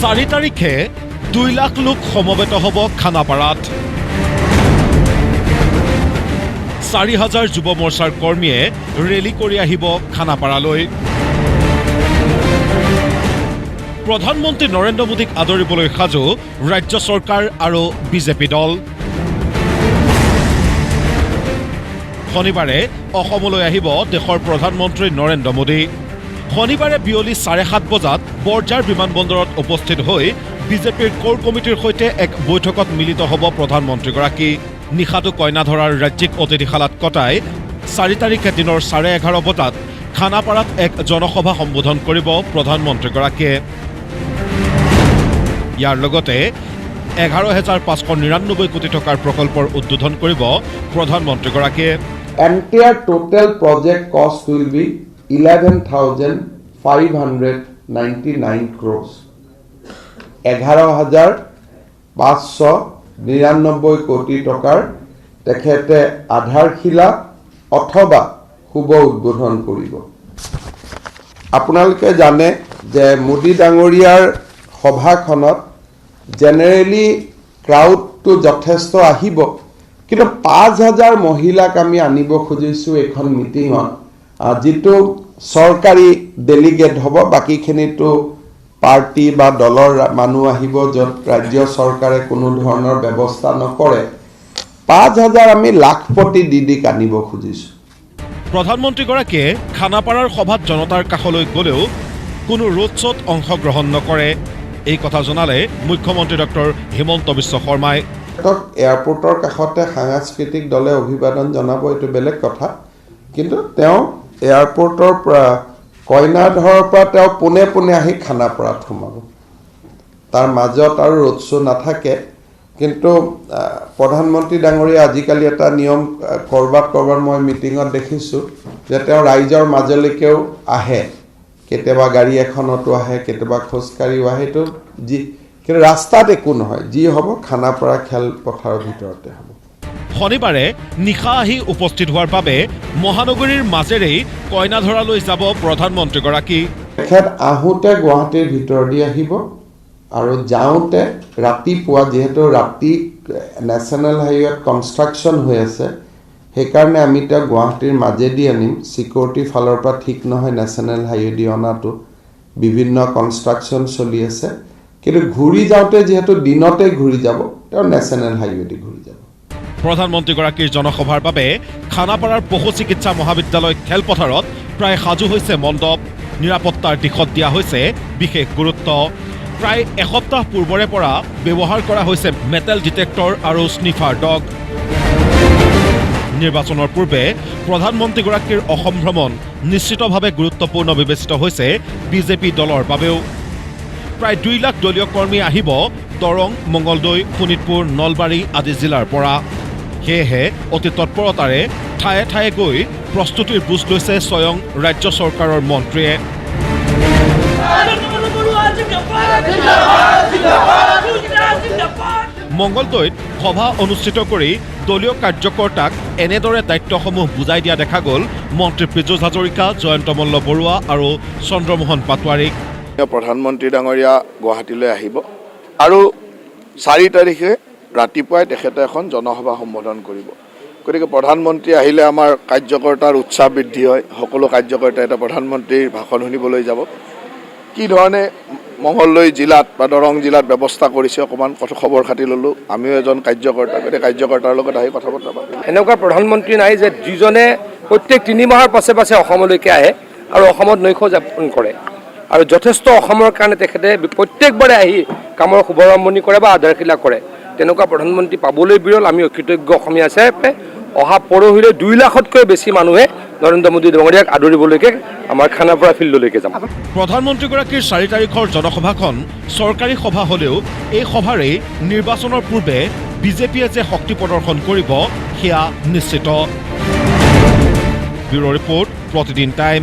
4 তাৰিখে 2 লাখ লোক সমবেত হ'ব খানাপাৰাত। 4,000 যুৱ মৰ্চাৰ কৰ্মীয়ে ৰেলী কৰি আহিব খানাপাৰালৈ। প্ৰধানমন্ত্ৰী নৰেন্দ্ৰ মোদীক আদৰিবলৈ সাজু ৰাজ্য চৰকাৰ আৰু বিজেপি দল। শনিবাৰে অসমলৈ আহিব দেশৰ প্ৰধানমন্ত্ৰী নৰেন্দ্ৰ মোদী। শনিবাৰে বিয়লি 7:30 বজাত বৰঝাৰ বিমানবন্দৰত উপস্থিত হৈ বিজেপিৰ কোৰ কমিটিৰ সৈতে এক বৈঠকত মিলিত হ'ব প্ৰধানমন্ত্ৰীগৰাকী। নিশাটো কইনাধৰাৰ ৰাজ্যিক অতিথিশালাত কটাই 4 তাৰিখে দিনৰ 11:30 বজাত খানাপাৰাত এক জনসভা সম্বোধন কৰিব প্ৰধানমন্ত্ৰীগৰাকীয়ে। ইয়াৰ লগতে 11,599 কোটি টকাৰ প্ৰকল্পৰ উদ্বোধন কৰিব প্ৰধানমন্ত্ৰীগৰাকীয়ে। Entire total project cost will be 11,599 crores. 11,599 কোটি টকাৰ তেখেতে আধাৰশিলা অথবা শুভ উদ্বোধন কৰিব। আপোনালোকে জানে যে মোদী ডাঙৰীয়াৰ সভাখনত জেনেৰেলি ক্ৰাউডটো যথেষ্ট আহিব, কিন্তু 5,000 মহিলাক আমি আনিব খুজিছোঁ এইখন মিটিঙত, যিটো চৰকাৰী ডেলিগেট হ'ব। বাকীখিনিতো পাৰ্টি বা দলৰ মানুহ আহিব, য'ত ৰাজ্য চৰকাৰে কোনো ধৰণৰ ব্যৱস্থা নকৰে। 5,000 আমি লাখপতি দিদিক আনিব খুজিছোঁ। প্ৰধানমন্ত্ৰীগৰাকীয়ে খানাপাৰাৰ সভাত জনতাৰ কাষলৈ গ'লেও কোনো ৰোড শ্ব'ত অংশগ্ৰহণ নকৰে। এই কথা জনালে মুখ্যমন্ত্ৰী ডক্টৰ হিমন্ত বিশ্ব শৰ্মাই। এয়াৰপৰ্টৰ কাষতে সাংস্কৃতিক দলে অভিবাদন জনাব, এইটো বেলেগ কথা, কিন্তু তেওঁ এয়াৰপৰ্টৰ পৰা কইনাধৰৰ পৰা তেওঁ পোনে পোনে আহি খানাপাৰাত সোমাব। তাৰ মাজত আৰু ৰোড শ্ব' নাথাকে। কিন্তু প্ৰধানমন্ত্ৰী ডাঙৰীয়া আজিকালি এটা নিয়ম ক'ৰবাত মই মিটিঙত দেখিছোঁ যে তেওঁ ৰাইজৰ মাজলৈকেও আহে, কেতিয়াবা গাড়ী এখনতো আহে, কেতিয়াবা খোজকাঢ়িও আহে। এইটো কিন্তু ৰাস্তাত একো নহয়, যি হ'ব খানাপাৰা খেলপথাৰৰ ভিতৰতে হ'ব। শনিবাৰে নিশা আহি উপস্থিত হোৱাৰ বাবে মহানগৰীৰ মাজেৰেই কইনাধৰালৈ যাব প্ৰধানমন্ত্ৰীগৰাকী। তেখেত আহোঁতে গুৱাহাটীৰ ভিতৰেদি আহিব আৰু যাওঁতে ৰাতিপুৱা, যিহেতু ৰাতি নেশ্যনেল হাইৱেত কনষ্ট্ৰাকশ্যন হৈ আছে, সেইকাৰণে আমি তেওঁক গুৱাহাটীৰ মাজেদি আনিম। ছিকিউৰিটিৰ ফালৰ পৰা ঠিক নহয় নেশ্যনেল হাইৱেদি অনাটো, বিভিন্ন কনষ্ট্ৰাকশ্যন চলি আছে। কিন্তু ঘূৰি যাওঁতে যিহেতু দিনতে ঘূৰি যাব, তেওঁ নেশ্যনেল হাইৱেদি ঘূৰি যাব। প্ৰধানমন্ত্ৰীগৰাকীৰ জনসভাৰ বাবে খানাপাৰাৰ পশু চিকিৎসা মহাবিদ্যালয় খেলপথাৰত প্ৰায় সাজু হৈছে মণ্ডপ। নিৰাপত্তাৰ দিশত দিয়া হৈছে বিশেষ গুৰুত্ব। প্ৰায় এসপ্তাহ পূৰ্বৰে পৰা ব্যৱহাৰ কৰা হৈছে মেটেল ডিটেক্টৰ আৰু স্নিফাৰ ডগ। নিৰ্বাচনৰ পূৰ্বে প্ৰধানমন্ত্ৰীগৰাকীৰ অসম ভ্ৰমণ নিশ্চিতভাৱে গুৰুত্বপূৰ্ণ বিবেচিত হৈছে বিজেপি দলৰ বাবেও। প্ৰায় 2 লাখ দলীয় কৰ্মী আহিব দৰং, মঙলদৈ, শোণিতপুৰ, নলবাৰী আদি জিলাৰ পৰা। সেয়েহে অতি তৎপৰতাৰে ঠায়ে ঠায়ে গৈ প্ৰস্তুতিৰ বুজ লৈছে স্বয়ং ৰাজ্য চৰকাৰৰ মন্ত্ৰীয়ে। মঙলদৈত সভা অনুষ্ঠিত কৰি দলীয় কাৰ্যকৰ্তাক এনেদৰে দায়িত্বসমূহ বুজাই দিয়া দেখা গ'ল মন্ত্ৰী পীযুষ হাজৰিকা, জয়ন্ত মল্ল বৰুৱা আৰু চন্দ্ৰমোহন পাটোৱাৰীক। প্ৰধানমন্ত্ৰী ডাঙৰীয়া গুৱাহাটীলৈ আহিব আৰু 4 তাৰিখে ৰাতিপুৱাই তেখেতে এখন জনসভা সম্বোধন কৰিব। গতিকে প্ৰধানমন্ত্ৰী আহিলে আমাৰ কাৰ্যকৰ্তাৰ উৎসাহ বৃদ্ধি হয়। সকলো কাৰ্যকৰ্তাই এটা প্ৰধানমন্ত্ৰীৰ ভাষণ শুনিবলৈ যাব। কি ধৰণে মঙলদৈ জিলাত বা দৰং জিলাত ব্যৱস্থা কৰিছে অকণমান খবৰ খাতি ল'লোঁ। আমিও এজন কাৰ্যকৰ্তা, গতিকে কাৰ্যকৰ্তাৰ লগত আহি কথা বতৰা পাতিম। এনেকুৱা প্ৰধানমন্ত্ৰী নাই যে যিজনে প্ৰত্যেক 3 মাহৰ পাছে পাছে অসমলৈকে আহে আৰু অসমত নৈশ যাপন কৰে, আৰু যথেষ্ট অসমৰ কাৰণে তেখেতে প্ৰত্যেকবাৰে আহি কামৰ শুভাৰম্ভণি কৰে বা আধাৰশিলা কৰে। তেনেকুৱা প্ৰধানমন্ত্ৰী পাবলৈ বিৰল। আমি অকৃতজ্ঞ অসমীয়া হিচাপে অহা পৰহিলৈ 2 লাখতকৈ বেছি মানুহে নৰেন্দ্ৰ মোদী ডাঙৰীয়াক আদৰিবলৈকে আমাৰ খানাপাৰা ফিল্ডলৈকে যাম। প্ৰধানমন্ত্ৰীগৰাকীৰ 4 তাৰিখৰ জনসভাখন চৰকাৰী সভা হ'লেও এই সভাৰেই নিৰ্বাচনৰ পূৰ্বে বিজেপিয়ে যে শক্তি প্ৰদৰ্শন কৰিব সেয়া নিশ্চিত। ব্যুৰ' ৰিপৰ্ট, প্ৰতিদিন টাইম।